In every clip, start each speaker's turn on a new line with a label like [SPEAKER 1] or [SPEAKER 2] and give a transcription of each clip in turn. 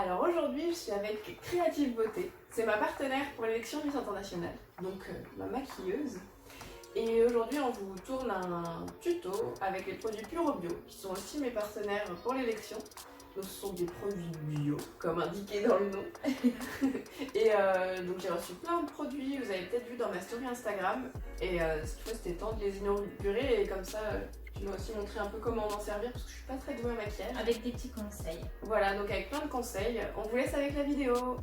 [SPEAKER 1] Alors aujourd'hui, je suis avec Creative Beauté. C'est ma partenaire pour l'élection Miss Internationale, donc ma maquilleuse. Et aujourd'hui, on vous tourne un tuto avec les produits Puro Bio, qui sont aussi mes partenaires pour l'élection. Donc ce sont des produits bio, comme indiqué dans le nom. Et donc j'ai reçu plein de produits, vous avez peut-être vu dans ma story Instagram. Et ce qu'il faut, c'était temps de les inaugurer et comme ça, tu m'as aussi montré un peu comment m'en servir parce que je suis pas très douée en maquillage.
[SPEAKER 2] Avec des petits conseils.
[SPEAKER 1] Voilà, donc avec plein de conseils. On vous laisse avec la vidéo.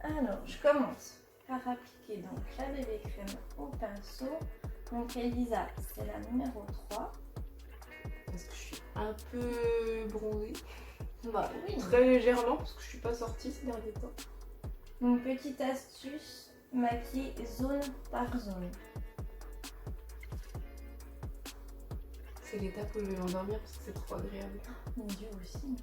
[SPEAKER 2] Alors, je commence par appliquer donc la bébé crème au pinceau. Donc Elisa, c'est la numéro 3.
[SPEAKER 1] Parce que je suis un peu bronzée.
[SPEAKER 2] Bah oui.
[SPEAKER 1] Très légèrement parce que je suis pas sortie ces derniers temps.
[SPEAKER 2] Donc petite astuce, maquiller zone par zone.
[SPEAKER 1] C'est l'étape où je vais m'endormir parce que c'est trop agréable.
[SPEAKER 2] Mes yeux aussi.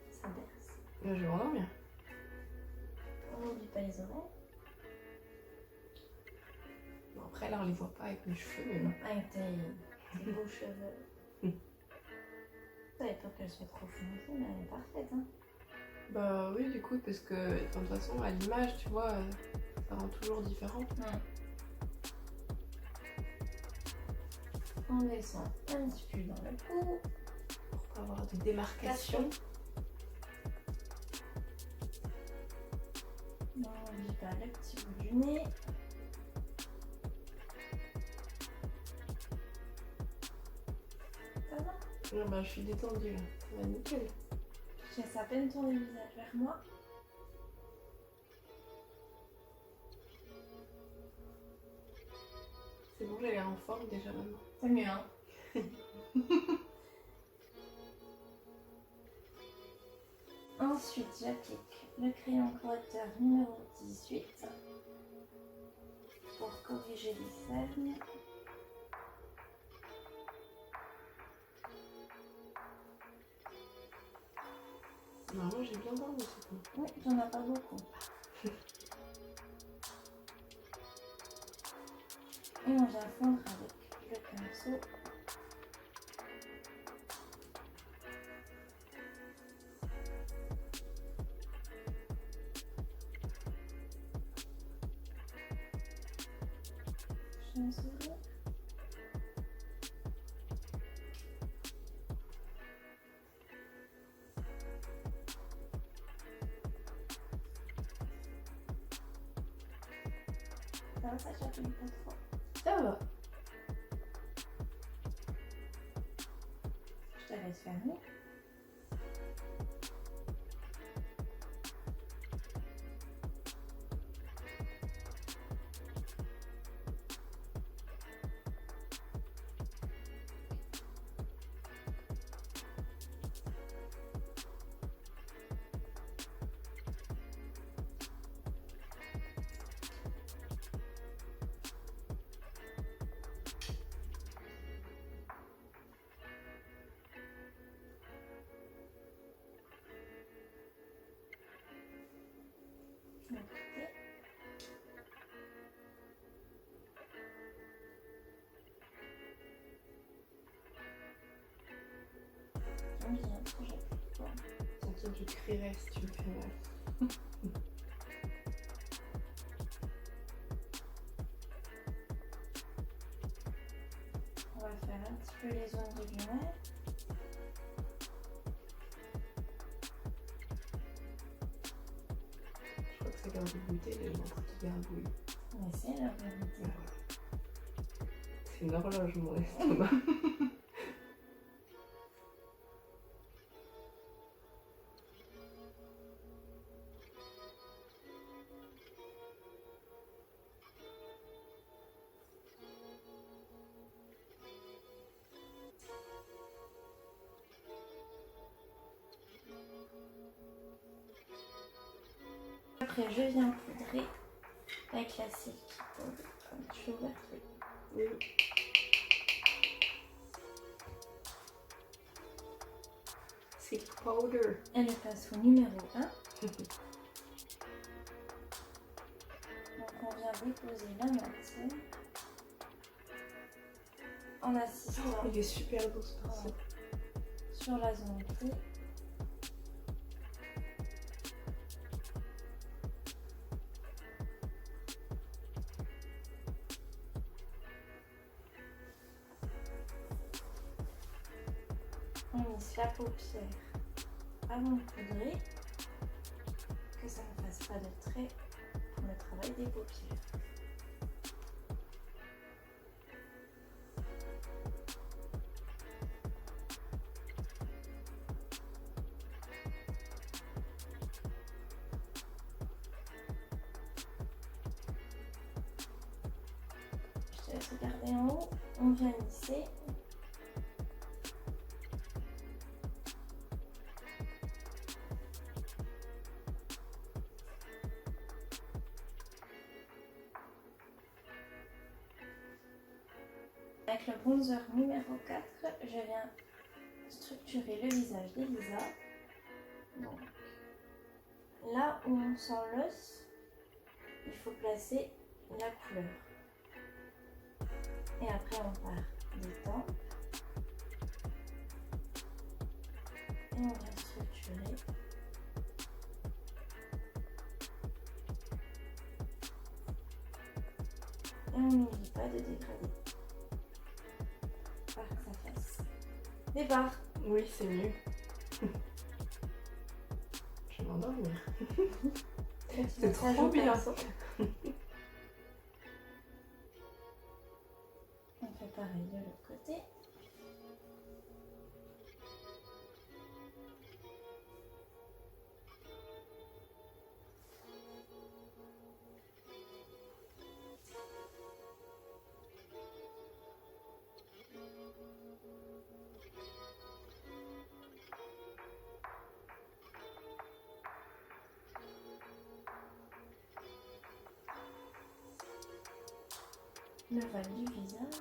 [SPEAKER 2] Ça berce.
[SPEAKER 1] Je vais m'endormir.
[SPEAKER 2] On n'oublie pas les oreilles.
[SPEAKER 1] Bon, après là on les voit pas avec mes cheveux mais bon.
[SPEAKER 2] Avec tes beaux cheveux. T'avais peur qu'elle soit trop foncée, mais elle est parfaite. Hein.
[SPEAKER 1] Bah oui du coup parce que de toute façon à l'image tu vois ça rend toujours différent.
[SPEAKER 2] On descend un petit peu dans le cou.
[SPEAKER 1] Pour pas avoir de démarcation.
[SPEAKER 2] On n'oublie pas le petit bout du nez. Ça va?
[SPEAKER 1] Non, bah je suis détendue là, ça va nickel.
[SPEAKER 2] Je laisse à peine tourner le visage vers moi.
[SPEAKER 1] C'est bon, j'ai l'air en forme déjà maintenant.
[SPEAKER 2] C'est mieux, hein? Ensuite, j'applique le crayon correcteur numéro 18 pour corriger les cernes.
[SPEAKER 1] Normalement j'ai bien dormi c'est tout.
[SPEAKER 2] Oui, j'en ai pas beaucoup. Et on vient fondre avec le pinceau. Je vais sourire. Ça va, ça chatouille pas trop.
[SPEAKER 1] Ça va.
[SPEAKER 2] Je te laisse fermer. J'aime bien, j'ai fort.
[SPEAKER 1] Tantôt je crierai si tu me fais mal.
[SPEAKER 2] On va faire un petit peu les zones de lumière.
[SPEAKER 1] Je crois que c'est l'heure de goûter, les gens qui gargouillent.
[SPEAKER 2] Mais c'est l'heure de goûter.
[SPEAKER 1] C'est une horloge mon estomac.
[SPEAKER 2] Après, je viens poudrer avec la silky poudre, comme tu l'as fait.
[SPEAKER 1] Oui. Silk powder.
[SPEAKER 2] Et le pinceau numéro 1. Donc on vient déposer la matière en assistant
[SPEAKER 1] Il est super beau ce pinceau.
[SPEAKER 2] sur la zone T. On lisse la paupière avant de poudrer, que ça ne fasse pas de trait pour le travail des paupières. Je te laisse regarder en haut, on vient lisser. Avec le bronzer numéro 4, je viens structurer le visage d'Elisa. Donc, là où on sent l'os, il faut placer la couleur. Et après, on part des tempes. Et on va structurer. Et on n'oublie pas de dégrader. Pour que ça fasse des barres.
[SPEAKER 1] Oui, c'est mieux. Je vais m'endormir. C'est trop bien.
[SPEAKER 2] On fait pareil de l'autre côté. L'aval du visage.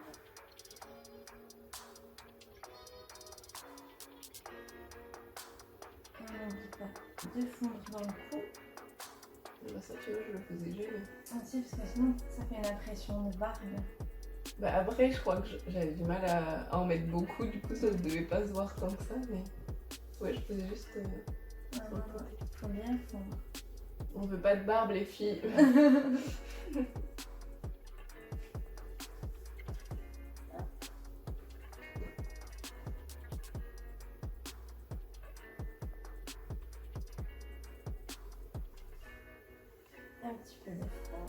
[SPEAKER 2] On n'oublie pas de fondre dans le cou.
[SPEAKER 1] Bah ça tu vois, je le faisais jamais.
[SPEAKER 2] Ainsi, parce que sinon, ça fait une impression de barbe.
[SPEAKER 1] Bah après, je crois que j'avais du mal à en mettre beaucoup, du coup ça ne devait pas se voir tant que ça, mais ouais, je faisais juste sur le côté.
[SPEAKER 2] Faut bien fondre.
[SPEAKER 1] On veut pas de barbe les filles.
[SPEAKER 2] Un petit peu de front.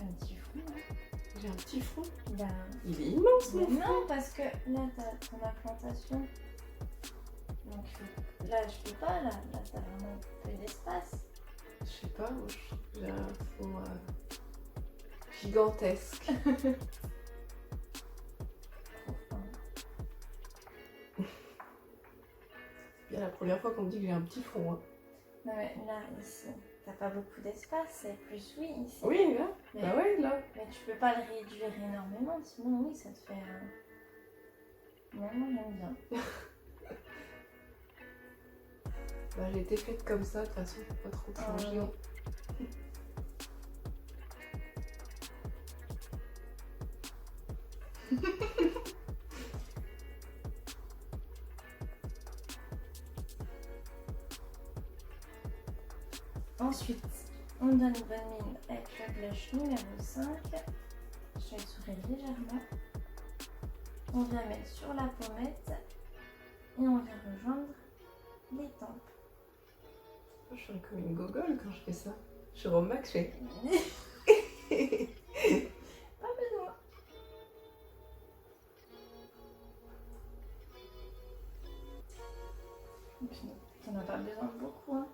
[SPEAKER 2] Un petit front. Hein.
[SPEAKER 1] J'ai un petit front.
[SPEAKER 2] Ben,
[SPEAKER 1] Il est immense mon front.
[SPEAKER 2] non, parce que là, t'as ton implantation. Donc là, je peux pas, là t'as vraiment peu d'espace.
[SPEAKER 1] Je sais pas, moi je trouve que j'ai un front gigantesque.
[SPEAKER 2] Trop fin.
[SPEAKER 1] C'est bien la première fois qu'on me dit que j'ai un petit front. Hein.
[SPEAKER 2] Non mais là, ici, t'as pas beaucoup d'espace, c'est plus oui ici.
[SPEAKER 1] Oui, là.
[SPEAKER 2] Mais,
[SPEAKER 1] Bah ouais, là.
[SPEAKER 2] mais tu peux pas le réduire énormément, sinon oui, ça te fait un... Non, moi j'aime bien.
[SPEAKER 1] Bah j'ai été faite comme ça, de toute façon, faut pas trop changer.
[SPEAKER 2] non. Ensuite, on donne une bonne mine avec le blush numéro 5. Je vais sourire légèrement. On vient mettre sur la pommette et on vient rejoindre les tempes.
[SPEAKER 1] Je suis comme une gogole quand je fais ça. Je suis au max, je fais...
[SPEAKER 2] Pas besoin. Tu n'en as pas besoin de beaucoup. Hein.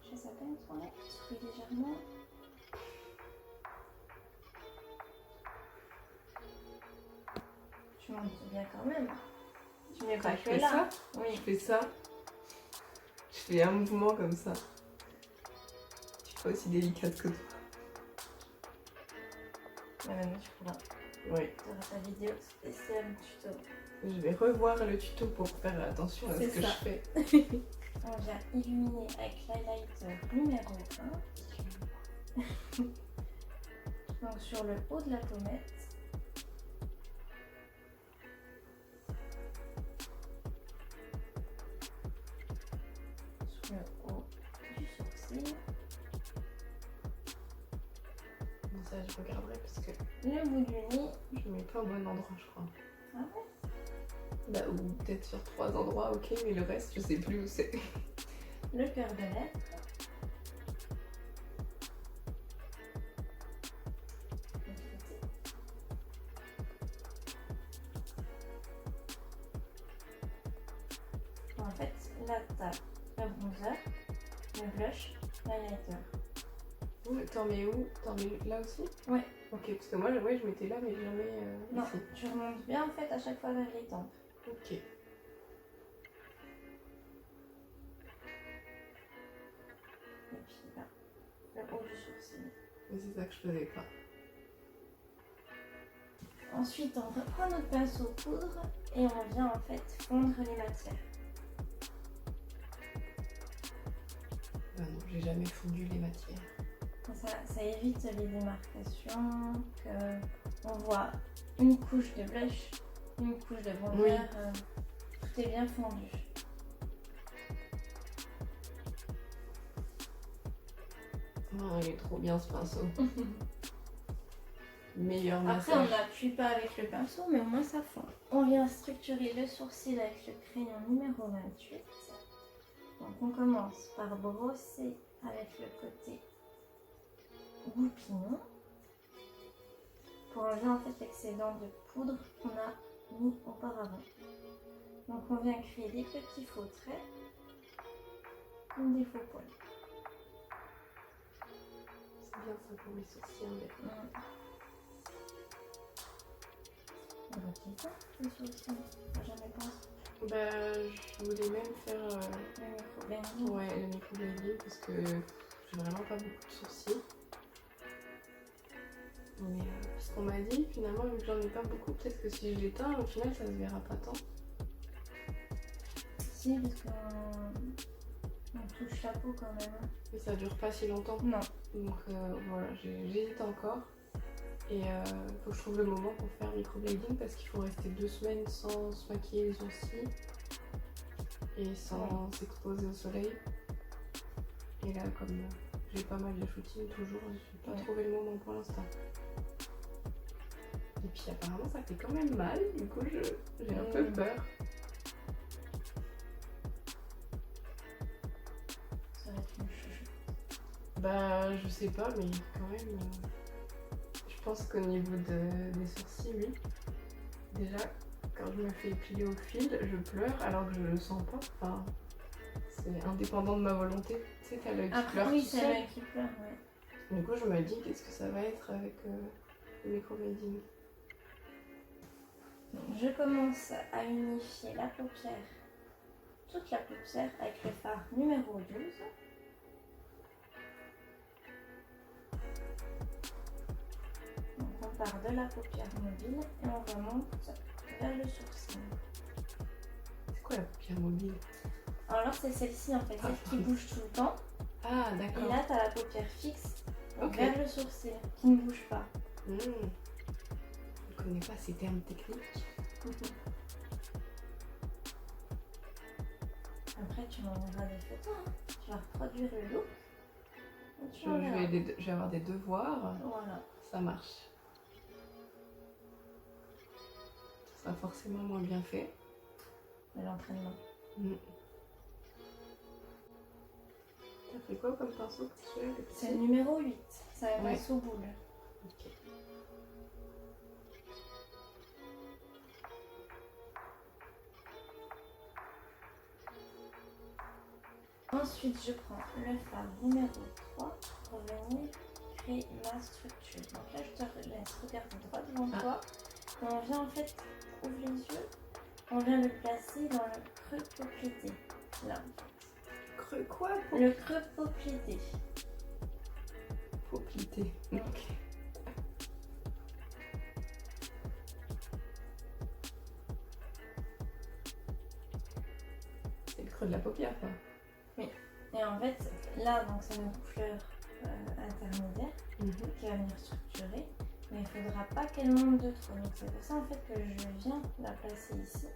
[SPEAKER 2] Je fais ça peine tourner, souris légèrement. Tu montes bien quand même. Tu mets pas
[SPEAKER 1] je
[SPEAKER 2] que
[SPEAKER 1] fais
[SPEAKER 2] là.
[SPEAKER 1] ça,
[SPEAKER 2] Oui.
[SPEAKER 1] je fais ça. Je fais un mouvement comme ça. Je suis pas aussi délicate que toi.
[SPEAKER 2] Mais maintenant tu feras
[SPEAKER 1] Oui.
[SPEAKER 2] Tu auras ta vidéo spéciale tuto.
[SPEAKER 1] Je vais revoir le tuto pour faire attention à ce
[SPEAKER 2] C'est
[SPEAKER 1] que
[SPEAKER 2] ça.
[SPEAKER 1] je fais.
[SPEAKER 2] On vient illuminer avec l'highlighter numéro 1. Donc sur le haut de la pommette. Sur le haut du sourcil.
[SPEAKER 1] Bon, ça, je regarderai parce que
[SPEAKER 2] Le bout du nez.
[SPEAKER 1] je mets pas au bon endroit, je crois.
[SPEAKER 2] Ah ouais.
[SPEAKER 1] Bah, ou peut-être sur 3 endroits, ok, mais le reste, je sais plus où c'est.
[SPEAKER 2] Le cœur de lettre. En fait, là, t'as le bronzer, le blush, l'highlighter.
[SPEAKER 1] T'en mets où? T'en mets là aussi?
[SPEAKER 2] Ouais.
[SPEAKER 1] Ok, parce que moi, ouais, je mettais là, mais jamais
[SPEAKER 2] Non,
[SPEAKER 1] ici.
[SPEAKER 2] tu remontes bien en fait à chaque fois vers les tempes.
[SPEAKER 1] Ok.
[SPEAKER 2] Et puis là, le haut du sourcil.
[SPEAKER 1] Mais c'est ça que je faisais pas.
[SPEAKER 2] Ensuite, on reprend notre pinceau poudre et on vient en fait fondre les matières.
[SPEAKER 1] Bah non, j'ai jamais fondu les matières.
[SPEAKER 2] Ça évite les démarcations, qu'on voit une couche de blush, une couche de bronzer,
[SPEAKER 1] Oui.
[SPEAKER 2] tout est bien fondu.
[SPEAKER 1] Oh, il est trop bien ce pinceau. Meilleur
[SPEAKER 2] Après, on
[SPEAKER 1] massage.
[SPEAKER 2] n'appuie pas avec le pinceau, mais au moins ça fond. On vient structurer le sourcil avec le crayon numéro 28. Donc on commence par brosser avec le côté goupillon pour enlever en fait l'excédent de poudre qu'on a mis auparavant. Donc on vient créer des petits faux traits comme des faux poils.
[SPEAKER 1] C'est bien ça pour mes sourcils. Mais...
[SPEAKER 2] On va peut-être ça, les sourcils. J'ai jamais pensé.
[SPEAKER 1] Bah, je voulais même faire
[SPEAKER 2] Le micro-blending.
[SPEAKER 1] ouais, le microblading parce que j'ai vraiment pas beaucoup de sourcils. Mais ce qu'on m'a dit, finalement, vu que j'en ai pas beaucoup, peut-être que si je l'éteins, au final, ça se verra pas tant.
[SPEAKER 2] Si, parce qu'on touche la peau quand même.
[SPEAKER 1] Mais ça dure pas si longtemps.
[SPEAKER 2] Non.
[SPEAKER 1] Donc voilà, j'hésite encore. Et faut que je trouve le moment pour faire microblading parce qu'il faut rester 2 semaines sans se maquiller les sourcils et sans s'exposer au soleil. Et là, comme j'ai pas mal de shooting toujours, je n'ai pas trouvé le moment pour l'instant. Et puis apparemment ça fait quand même mal, du coup j'ai un peu peur.
[SPEAKER 2] Ça va être une chouchoute.
[SPEAKER 1] Bah je sais pas, mais quand même, je pense qu'au niveau des sourcils, oui. Déjà, quand je me fais épiler au fil, je pleure alors que je le sens pas. Enfin, c'est indépendant de ma volonté. Tu sais, t'as l'œil qui pleure
[SPEAKER 2] Oui,
[SPEAKER 1] tout
[SPEAKER 2] c'est
[SPEAKER 1] seul.
[SPEAKER 2] l'œil qui pleure, ouais.
[SPEAKER 1] Du coup, je me dis, qu'est-ce que ça va être avec le microblading?
[SPEAKER 2] Donc, je commence à unifier la paupière, toute la paupière avec le fard numéro 12. Donc on part de la paupière mobile et on remonte vers le sourcil.
[SPEAKER 1] C'est quoi la paupière mobile?
[SPEAKER 2] Alors c'est celle-ci en fait, celle qui bouge tout le temps.
[SPEAKER 1] Ah,
[SPEAKER 2] Et
[SPEAKER 1] d'accord.
[SPEAKER 2] là tu as la paupière fixe
[SPEAKER 1] Ok.
[SPEAKER 2] vers le sourcil qui ne bouge pas.
[SPEAKER 1] Je ne connais pas ces termes techniques.
[SPEAKER 2] Après tu m'enverras des photos, hein. Tu vas reproduire le look. Et tu
[SPEAKER 1] Je
[SPEAKER 2] m'enverras.
[SPEAKER 1] vais avoir des devoirs.
[SPEAKER 2] Voilà.
[SPEAKER 1] Ça marche. Ça sera forcément moins bien fait.
[SPEAKER 2] De l'entraînement.
[SPEAKER 1] T'as fait quoi comme pinceau? Celui-là, le petit?
[SPEAKER 2] C'est le numéro 8, ça va
[SPEAKER 1] Ouais.
[SPEAKER 2] sous boule.
[SPEAKER 1] Ok.
[SPEAKER 2] Ensuite, je prends le fard numéro 3 pour venir créer ma structure. Donc là, je te laisse regarder droit devant toi. Et on vient en fait, ouvre les yeux, on vient le placer dans le creux poplité. Là.
[SPEAKER 1] Creux quoi?
[SPEAKER 2] Le creux poplité.
[SPEAKER 1] Poplité. Ok. de la paupière, quoi.
[SPEAKER 2] Et en fait, là, donc c'est une couleur intermédiaire
[SPEAKER 1] Mhm.
[SPEAKER 2] qui va venir structurer, mais il ne faudra pas qu'elle monte de trop. Donc c'est pour ça en fait que je viens la placer ici.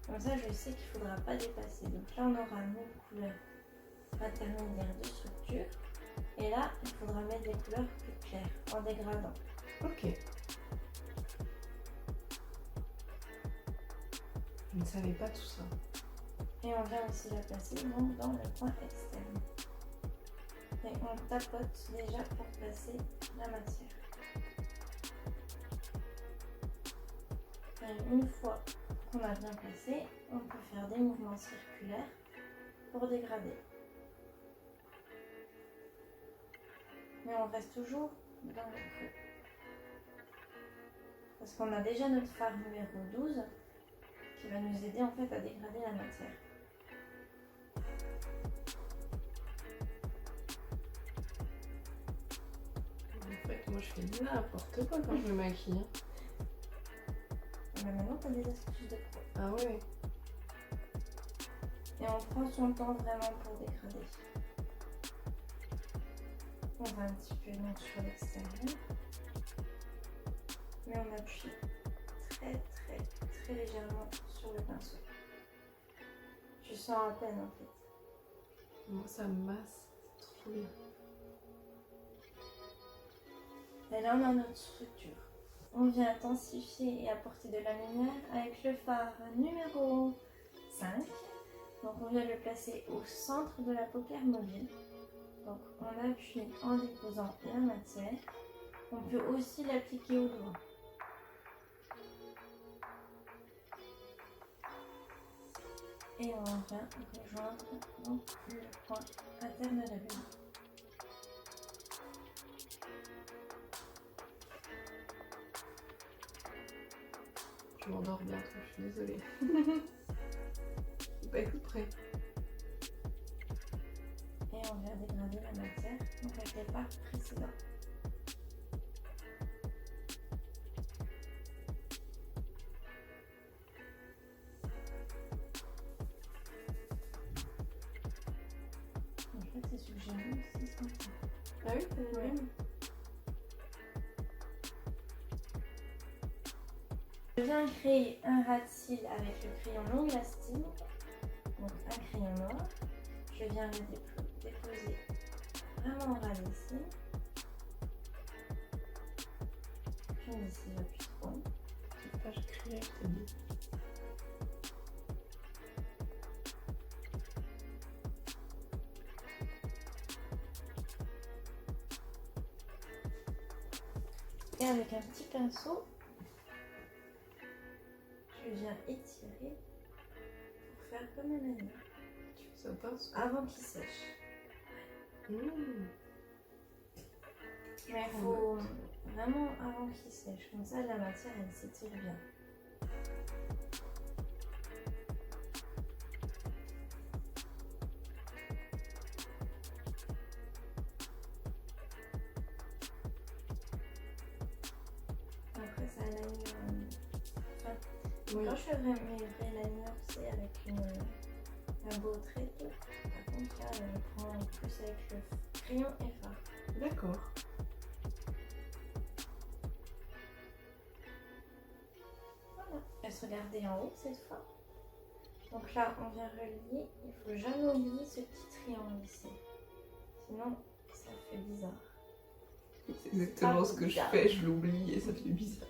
[SPEAKER 2] Comme ça, je sais qu'il ne faudra pas dépasser. Donc là, on aura une couleur intermédiaire de structure. Et là, il faudra mettre des couleurs plus claires en dégradant.
[SPEAKER 1] Ok. Je ne savais pas tout ça.
[SPEAKER 2] Et on vient aussi la placer donc dans le coin externe. Et on tapote déjà pour placer la matière. Et une fois qu'on a bien placé, on peut faire des mouvements circulaires pour dégrader. Mais on reste toujours dans le creux. Parce qu'on a déjà notre fard numéro 12 qui va nous aider en fait à dégrader la matière.
[SPEAKER 1] En fait, moi je fais n'importe quoi quand je me maquille.
[SPEAKER 2] Mais maintenant, tu as des astuces de pro.
[SPEAKER 1] Ah ouais.
[SPEAKER 2] Et on prend son temps vraiment pour dégrader. On va un petit peu donc sur l'extérieur. Mais on appuie très légèrement sur le pinceau. Tu sens à peine en fait.
[SPEAKER 1] Moi ça me masse. C'est trop bien.
[SPEAKER 2] Et là, on a notre structure. On vient intensifier et apporter de la lumière avec le fard numéro 5. Donc, on vient le placer au centre de la paupière mobile. Donc, on appuie en déposant la matière. On peut aussi l'appliquer au doigt. Et on vient rejoindre donc, le point interne de la lumière.
[SPEAKER 1] Je m'endors bientôt, je suis désolée. Pas tout près.
[SPEAKER 2] Et on vient dégrader la matière, donc avec les pas précédents. En fait, c'est ce que j'ai mis aussi ce matin.
[SPEAKER 1] Ah oui, t'as le même.
[SPEAKER 2] Je viens créer un ras de cils avec le crayon long lasting, donc un crayon noir. Je viens le déposer vraiment au ras des cils. Je me dis si j'appuie trop.
[SPEAKER 1] Cette page criée, je t'ai dit.
[SPEAKER 2] Et avec un petit pinceau, je viens étirer pour faire comme un anneau
[SPEAKER 1] Tu fais ça pince.
[SPEAKER 2] avant qu'il sèche.
[SPEAKER 1] Mmh.
[SPEAKER 2] Mais il faut vraiment avant qu'il sèche, comme ça la matière elle s'étire bien. Après ça align.
[SPEAKER 1] Oui.
[SPEAKER 2] Quand je fais mes vrais liners, c'est avec un beau trait. Par contre là, je prends plus avec le crayon et fard.
[SPEAKER 1] D'accord.
[SPEAKER 2] Voilà. Elle se regardait en haut cette fois. Donc là, on vient relier. Il faut jamais oublier ce petit triangle ici. Sinon, ça fait bizarre.
[SPEAKER 1] C'est exactement ce que je fais, je l'oublie et ça fait bizarre.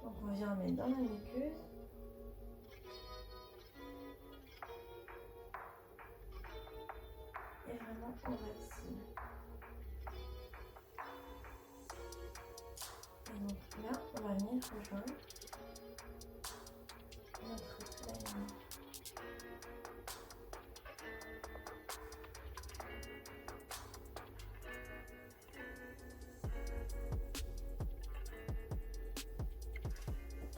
[SPEAKER 2] Donc on vient mettre dans la muqueuse. Et vraiment, on va ici. Et donc là, on va venir rejoindre notre trait.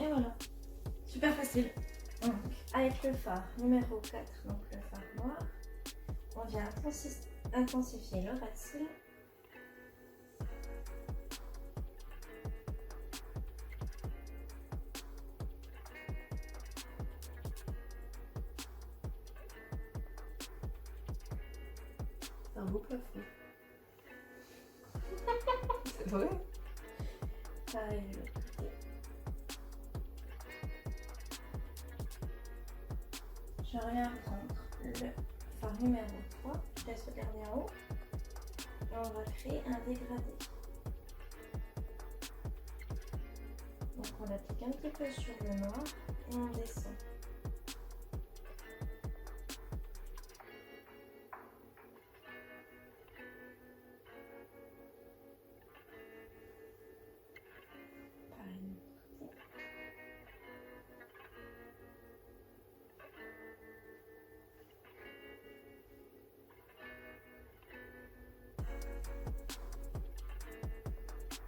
[SPEAKER 2] Et voilà, super facile. Donc, avec le fard numéro 4, donc le fard noir, on vient intensifier le ras de cils.
[SPEAKER 1] un beau plafond. C'est vrai.
[SPEAKER 2] Pareil de l'autre côté. Je reviens prendre le phare numéro 3. Je laisse regarder en haut. Et on va créer un dégradé. Donc on l'applique un petit peu sur le noir et on descend. Pareil de l'autre côté.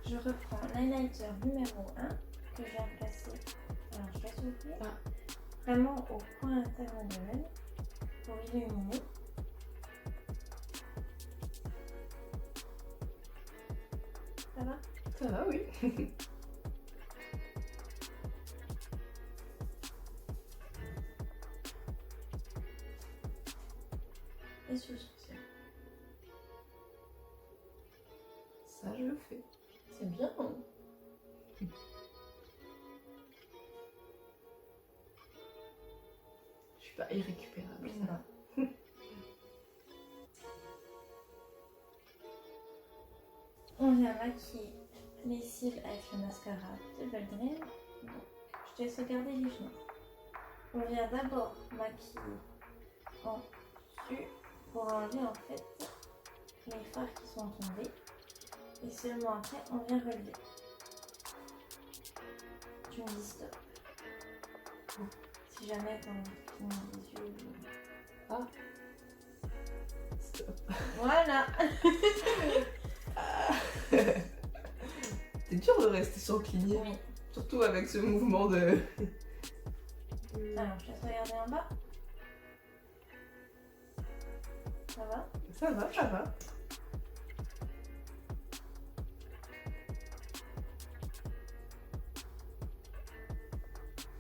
[SPEAKER 2] Je reprends l'highlighter numéro 1 que j'ai placé. Alors je laisse ouvrir. Vraiment au point interne de l'œil pour illuminer. Ça va?
[SPEAKER 1] Ça va, oui.
[SPEAKER 2] Et sous le sourcil.
[SPEAKER 1] Ça, je le fais.
[SPEAKER 2] C'est bien.
[SPEAKER 1] Je suis pas irrécupérable. Ça.
[SPEAKER 2] Non. On vient maquiller les cils avec le mascara de Beldream. Donc, je te laisse regarder les genoux. On vient d'abord maquiller en dessus pour enlever en fait les fards qui sont tombés. Et seulement après, on vient relever. Tu me dis stop. Si jamais t'as envie de finir les yeux.
[SPEAKER 1] Ah. Stop.
[SPEAKER 2] Voilà.
[SPEAKER 1] C'est dur de rester sur le cligné.
[SPEAKER 2] Oui.
[SPEAKER 1] Surtout avec ce mouvement de...
[SPEAKER 2] Alors, je te laisse regarder en bas. Ça va?
[SPEAKER 1] Ça va, ça va.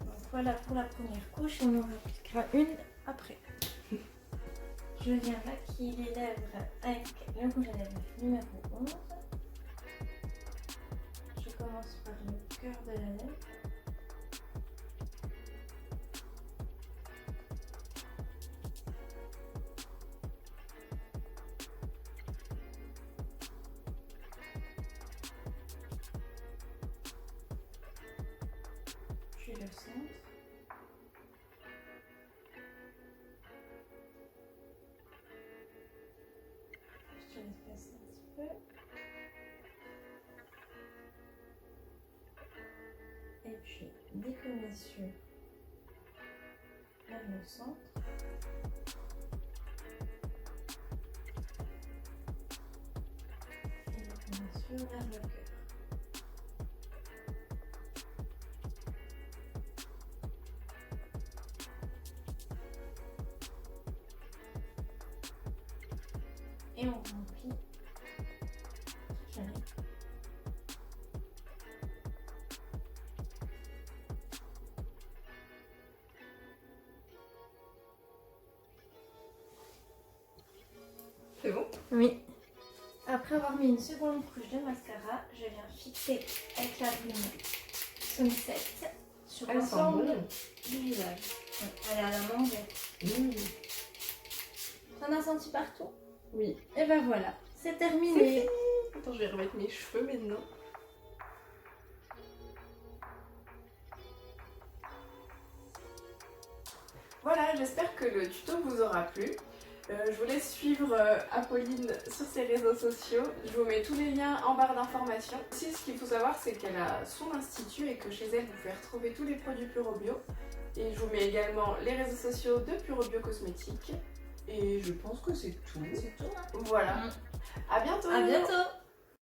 [SPEAKER 2] Donc voilà pour la première couche, on en appliquera une après. Je viens maquiller les lèvres avec le rouge à lèvres numéro 11. Je commence par le cœur de la lèvre. Puis le centre. Je te laisse passer un petit peu. Et puis des commissures vers le centre. Et des commissures vers le cœur. Et on remplit toute la lèvre.
[SPEAKER 1] C'est bon?
[SPEAKER 2] Oui. Après avoir mis une seconde couche de mascara, je viens fixer avec la brume Sunset sur
[SPEAKER 1] Elle sent
[SPEAKER 2] l'ensemble
[SPEAKER 1] bon.
[SPEAKER 2] du visage. Ouais, elle est à la manger. T'en as senti partout?
[SPEAKER 1] Oui.
[SPEAKER 2] Et ben voilà, c'est
[SPEAKER 1] C'est
[SPEAKER 2] terminé.
[SPEAKER 1] fini. Attends, je vais remettre mes cheveux maintenant. Voilà, j'espère que le tuto vous aura plu. Je vous laisse suivre Apolline sur ses réseaux sociaux. Je vous mets tous les liens en barre d'informations. Aussi, ce qu'il faut savoir, c'est qu'elle a son institut et que chez elle, vous pouvez retrouver tous les produits Purobio. Et je vous mets également les réseaux sociaux de Purobio Cosmétiques. Et je pense que c'est tout.
[SPEAKER 2] C'est tout, hein?
[SPEAKER 1] Voilà. À bientôt.
[SPEAKER 2] À bientôt.